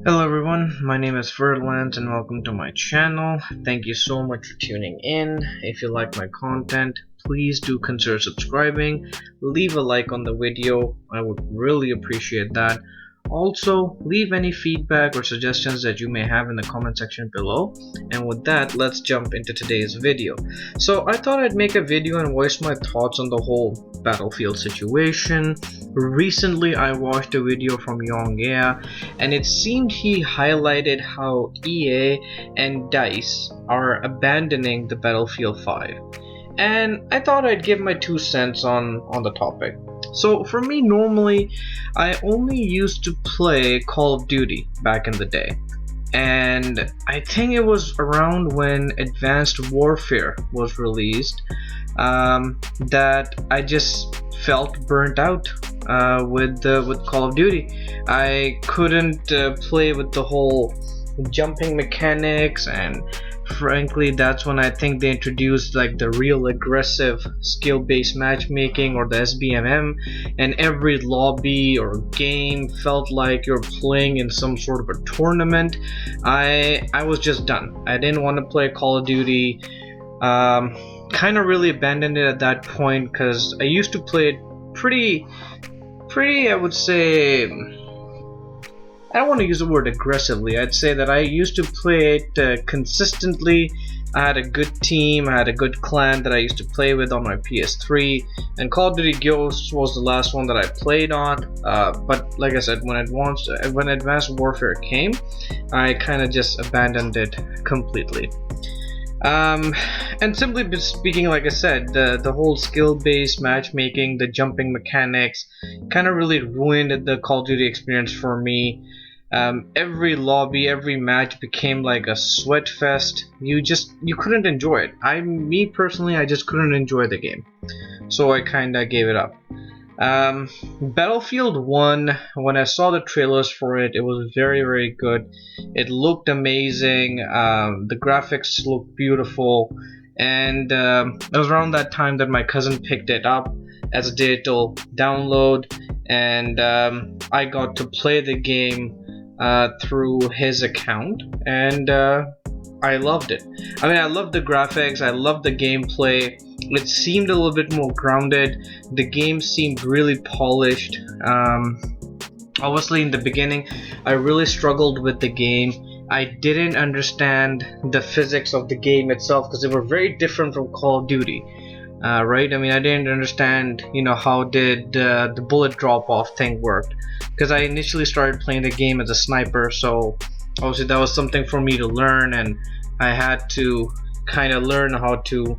Hello everyone, my name is Ferdinand and welcome to my channel. Thank you so much for tuning in. If you like my content, please do consider subscribing. Leave a like on the video, I would really appreciate that. Also, leave any feedback or suggestions that you may have in the comment section below. And with that, let's jump into today's video. So I thought I'd make a video and voice my thoughts on the whole Battlefield situation. Recently, I watched a video from Yongea, and it seemed he highlighted how EA and DICE are abandoning the Battlefield 5. And I thought I'd give my 2 cents on the topic. So for me, normally I only used to play Call of Duty back in the day, and I think it was around when Advanced Warfare was released that I just felt burnt out with Call of Duty. I couldn't play with the whole jumping mechanics, and frankly that's when I think they introduced like the real aggressive skill-based matchmaking, or the SBMM, and every lobby or game felt like you're playing in some sort of a tournament. I was just done. I didn't want to play Call of Duty. Kind of really abandoned it at that point because I used to play it pretty I would say, I don't want to use the word aggressively. I'd say that I used to play it consistently. I had a good team, I had a good clan that I used to play with on my PS3, and Call of Duty Ghosts was the last one that I played on. But like I said, when Advanced Warfare came, I kind of just abandoned it completely. And simply speaking, like I said, the whole skill-based matchmaking, the jumping mechanics, kind of really ruined the Call of Duty experience for me. Every lobby, every match became like a sweat fest. You couldn't enjoy it. Me personally, I just couldn't enjoy the game, so I kinda gave it up. Battlefield 1, when I saw the trailers for it, it was very good. It looked amazing. The graphics looked beautiful, and it was around that time that my cousin picked it up as a digital download, and I got to play the game through his account, and I loved it. I mean, I loved the graphics, I loved the gameplay. It seemed a little bit more grounded. The game seemed really polished. Obviously, in the beginning, I really struggled with the game. I didn't understand the physics of the game itself because they were very different from Call of Duty. Right? I mean, I didn't understand, how did the bullet drop-off thing worked, because I initially started playing the game as a sniper, so obviously that was something for me to learn, and I had to kind of learn how to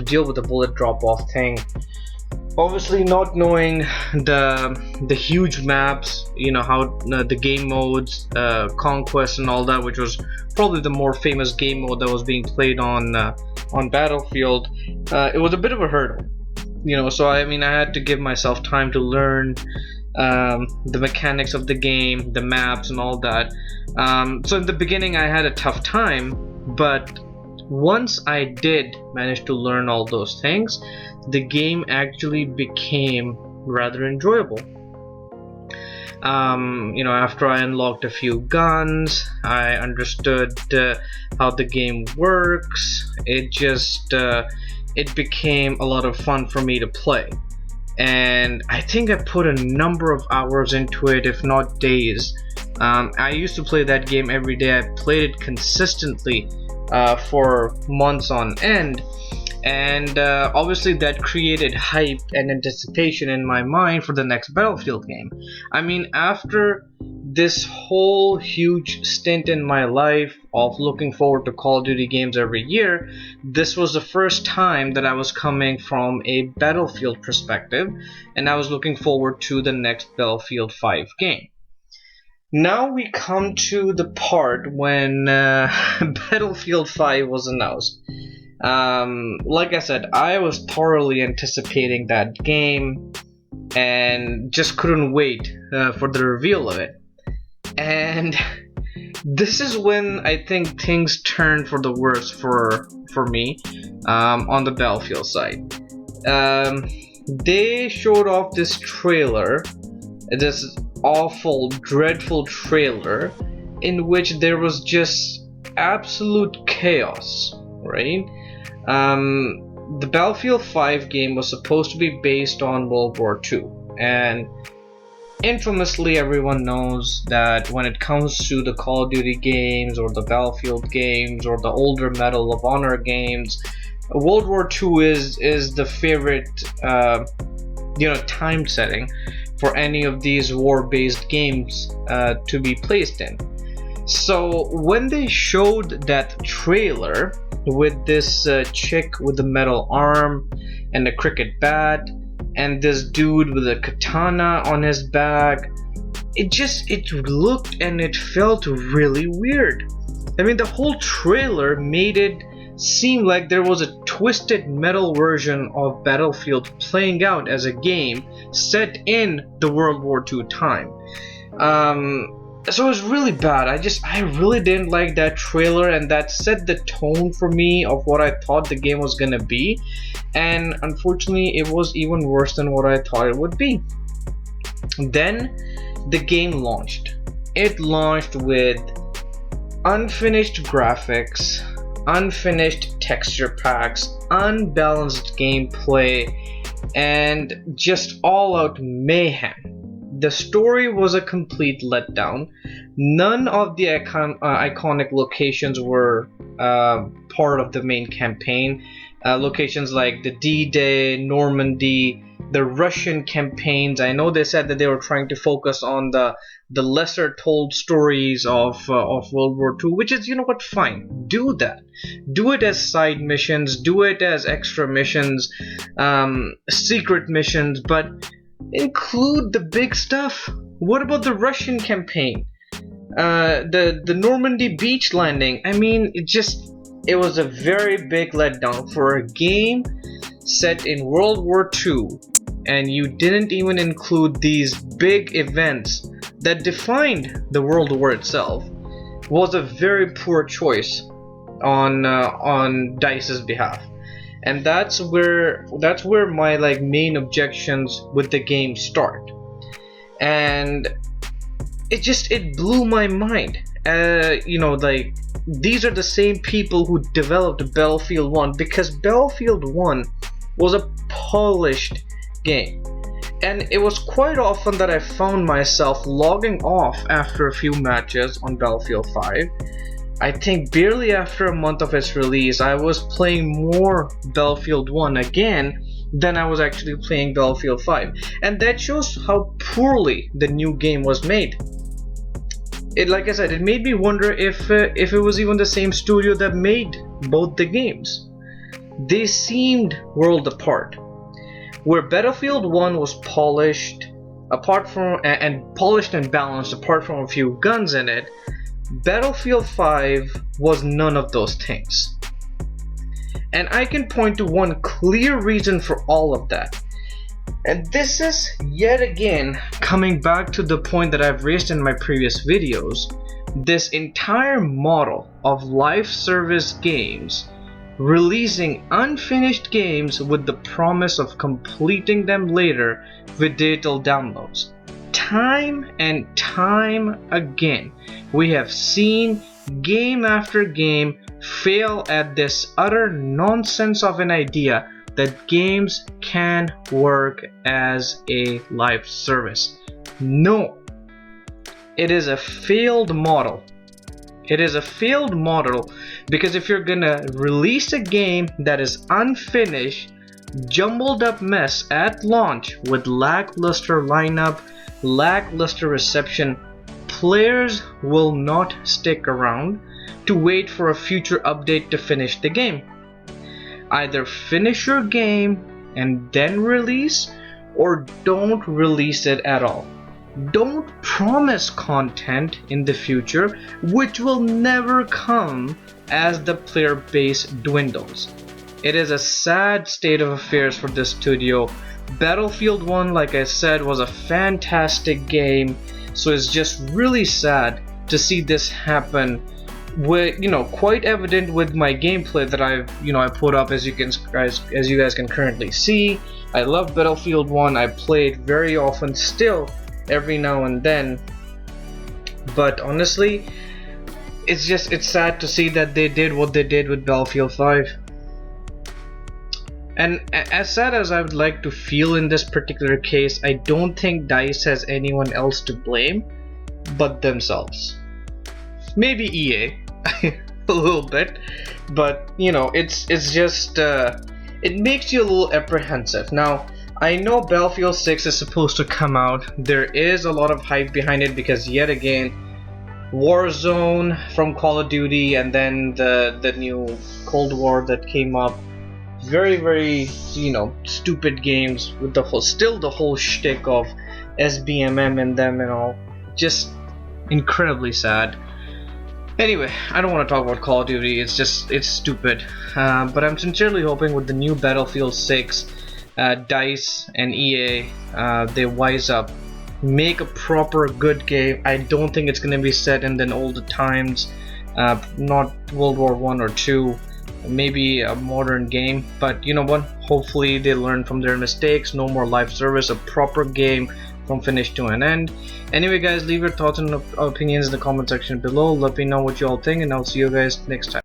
deal with the bullet drop-off thing. Obviously, not knowing the huge maps, how the game modes, conquest and all that, which was probably the more famous game mode that was being played on Battlefield, it was a bit of a hurdle, so I mean, I had to give myself time to learn the mechanics of the game, the maps and all that. So in the beginning I had a tough time, but once I did manage to learn all those things, the game actually became rather enjoyable. After I unlocked a few guns, I understood how the game works. It became a lot of fun for me to play, and I think I put a number of hours into it, if not days. I used to play that game every day. I played it consistently for months on end, and obviously that created hype and anticipation in my mind for the next Battlefield game. I mean, after this whole huge stint in my life of looking forward to Call of Duty games every year, this was the first time that I was coming from a Battlefield perspective, and I was looking forward to the next Battlefield 5 game. Now we come to the part when Battlefield 5 was announced. Like I said, I was thoroughly anticipating that game and just couldn't wait for the reveal of it. And this is when I think things turned for the worse for me on the Battlefield side. They showed off this trailer, this awful, dreadful trailer, in which there was just absolute chaos, right? The Battlefield 5 game was supposed to be based on World War II, and infamously everyone knows that when it comes to the Call of Duty games or the Battlefield games or the older Medal of Honor games, World War II is the favorite time setting for any of these war-based games to be placed in. So when they showed that trailer with this chick with the metal arm and a cricket bat and this dude with a katana on his back, it looked and it felt really weird. I mean, the whole trailer made it seem like there was a twisted metal version of Battlefield playing out as a game set in the World War II time. So it was really bad. I really didn't like that trailer, and that set the tone for me of what I thought the game was gonna be, and unfortunately it was even worse than what I thought it would be. Then the game launched. It launched with unfinished graphics, unfinished texture packs, unbalanced gameplay, and just all out mayhem. The story was a complete letdown. None of the iconic locations were part of the main campaign. Locations like the D-Day, Normandy, the Russian campaigns. I know they said that they were trying to focus on the lesser told stories of World War II, which is, you know what, fine. Do that. Do it as side missions. Do it as extra missions, secret missions, but include the big stuff. What about the Russian campaign? The Normandy beach landing. I mean, it was a very big letdown for a game set in World War II, and you didn't even include these big events that defined the World War itself. Was a very poor choice on DICE's behalf. And that's where my main objections with the game start. And it blew my mind. These are the same people who developed Battlefield 1, because Battlefield 1 was a polished game. And it was quite often that I found myself logging off after a few matches on Battlefield 5. I think barely after a month of its release, I was playing more Battlefield 1 again than I was actually playing Battlefield 5. And that shows how poorly the new game was made. Like I said, it made me wonder if it was even the same studio that made both the games. They seemed world apart. Where Battlefield 1 was polished, polished and balanced apart from a few guns in it, Battlefield 5 was none of those things. And I can point to one clear reason for all of that. And this is yet again coming back to the point that I've raised in my previous videos. This entire model of live service games, releasing unfinished games with the promise of completing them later with digital downloads. Time and time again, we have seen game after game fail at this utter nonsense of an idea that games can work as a live service. No, it is a failed model. It is a failed model because if you're gonna release a game that is unfinished, jumbled up mess at launch with lackluster lineup, lackluster reception, players will not stick around to wait for a future update to finish the game. Either finish your game and then release, or don't release it at all. Don't promise content in the future which will never come as the player base dwindles. It is a sad state of affairs for this studio. Battlefield 1, like I said, was a fantastic game, so it's just really sad to see this happen. With, quite evident with my gameplay that I put up, as you guys can currently see. I love Battlefield 1. I play it very often still, every now and then. But honestly, it's sad to see that they did what they did with Battlefield 5. And as sad as I would like to feel in this particular case, I don't think DICE has anyone else to blame but themselves. Maybe EA a little bit, but you know, it's just it makes you a little apprehensive. Now, I know Battlefield 6 is supposed to come out. There is a lot of hype behind it because yet again, Warzone from Call of Duty and then the new Cold War that came up. Very, you know, stupid games with the whole shtick of SBMM and them and all. Just incredibly sad. Anyway, I don't want to talk about Call of Duty. It's stupid. But I'm sincerely hoping with the new Battlefield 6, DICE and EA, they wise up, make a proper good game. I don't think it's gonna be set in the older times, not World War I or II. Maybe a modern game, but you know what, hopefully they learn from their mistakes. No more live service, a proper game from finish to an end. Anyway guys, leave your thoughts and opinions in the comment section below. Let me know what you all think, and I'll see you guys next time.